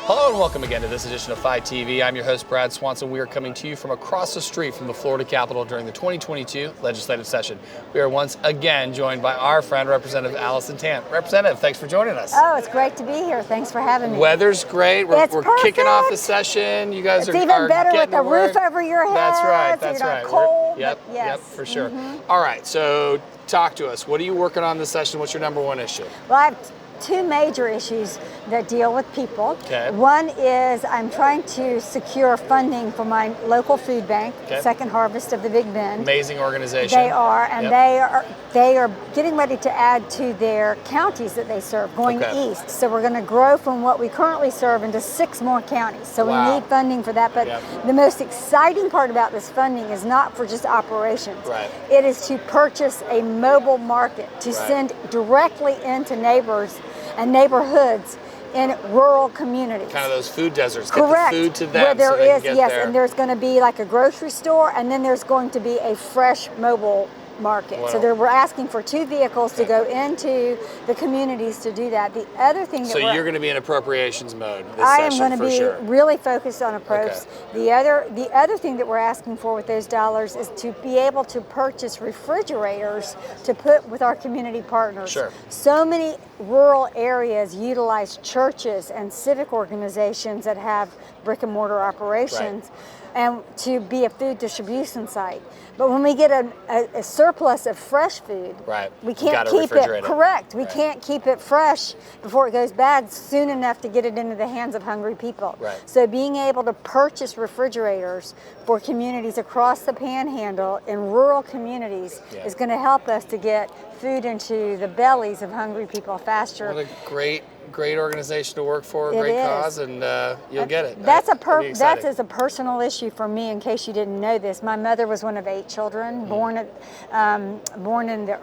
Hello and welcome again to this edition of Phi TV. I'm your host, Brad Swanson. We are coming to you from across the street from the Florida Capitol during the 2022 legislative session. We are once again joined by our friend, Representative Alison Tant. Representative, thanks for joining us. Oh, it's great to be here. Thanks for having me. Weather's great. We're kicking off the session. You guys it's are even better getting with the roof over your head. That's right. So you're not cold. Yep, for sure. All right, so talk to us. What are you working on this session? What's your number one issue? Well, I have two major issues that deal with people. Okay. One is I'm trying to secure funding for my local food bank, Second Harvest of the Big Bend. Amazing organization. They are, and they are getting ready to add to their counties that they serve, going east. So we're going to grow from what we currently serve into 6 more counties. So we need funding for that. But the most exciting part about this funding is not for just operations. Right. It is to purchase a mobile market to send directly into neighbors and neighborhoods in rural communities. Kind of those food deserts. Correct. Get the food to them. Where there so they is, can get there. and there's going to be like a grocery store, and then there's going to be a fresh mobile market. Wow. So we're asking for 2 vehicles to go into the communities to do that. The other thing that you're going to be in appropriations mode this I am session, going to be really focused on approach. The other thing that we're asking for with those dollars is to be able to purchase refrigerators to put with our community partners. Sure. So many rural areas utilize churches and civic organizations that have brick and mortar operations and to be a food distribution site. But when we get a surplus of fresh food, we can't keep it correct. We can't keep it fresh before it goes bad soon enough to get it into the hands of hungry people. So being able to purchase refrigerators for communities across the Panhandle in rural communities is going to help us to get food into the bellies of hungry people faster. What a great organization to work for, great cause, and you'll get it. That's a personal issue for me. In case you didn't know this, my mother was one of 8 children, born in the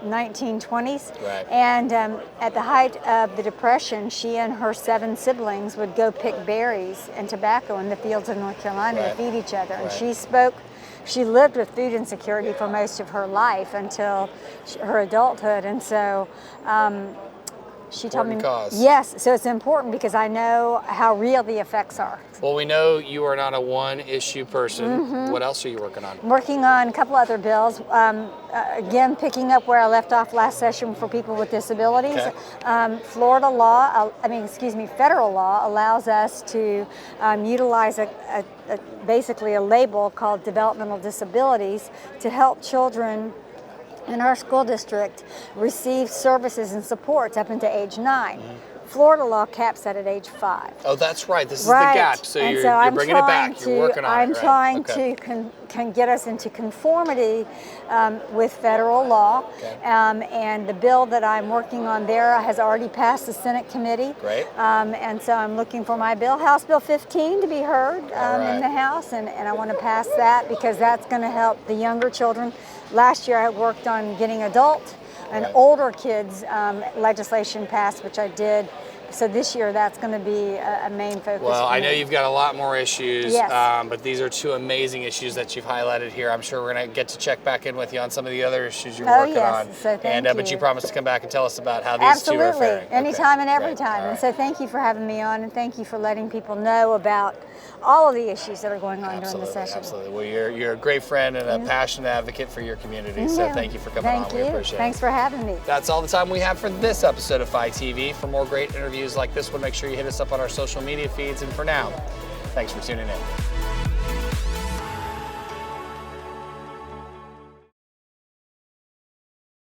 1920s, and at the height of the Depression, she and her 7 siblings would go pick berries and tobacco in the fields of North Carolina to feed each other, and she lived with food insecurity for most of her life until her adulthood, and so she told me, yes, so it's important because I know how real the effects are. Well, we know you are not a one-issue person. What else are you working on? Working on a couple other bills. Again, picking up where I left off last session for people with disabilities. Federal law allows us to utilize basically a label called developmental disabilities to help children in our school district receive services and supports up into age 9. Florida law caps that at age 5. Oh, that's right. This is the gap. So you're bringing it back. You're working on it. I'm trying to can get us into conformity with federal law. And the bill that I'm working on there has already passed the Senate committee. And so I'm looking for my bill, House Bill 15, to be heard in the House. And I want to pass that because that's going to help the younger children. Last year I worked on getting adult and older kids legislation passed, which I did. So this year that's going to be a main focus. Well, I know you've got a lot more issues, but these are 2 amazing issues that you've highlighted here. I'm sure we're going to get to check back in with you on some of the other issues you're working on. So thank you. But you promised to come back and tell us about how these 2 are faring. Anytime and every time. And so thank you for having me on, and thank you for letting people know about all of the issues that are going on during the session. Absolutely. Well, you're a great friend and a passionate advocate for your community. So thank you for coming on. We appreciate it. Thanks for having me. That's all the time we have for this episode of Phi TV. For more great interviews like this one, make sure you hit us up on our social media feeds. And for now, thanks for tuning in.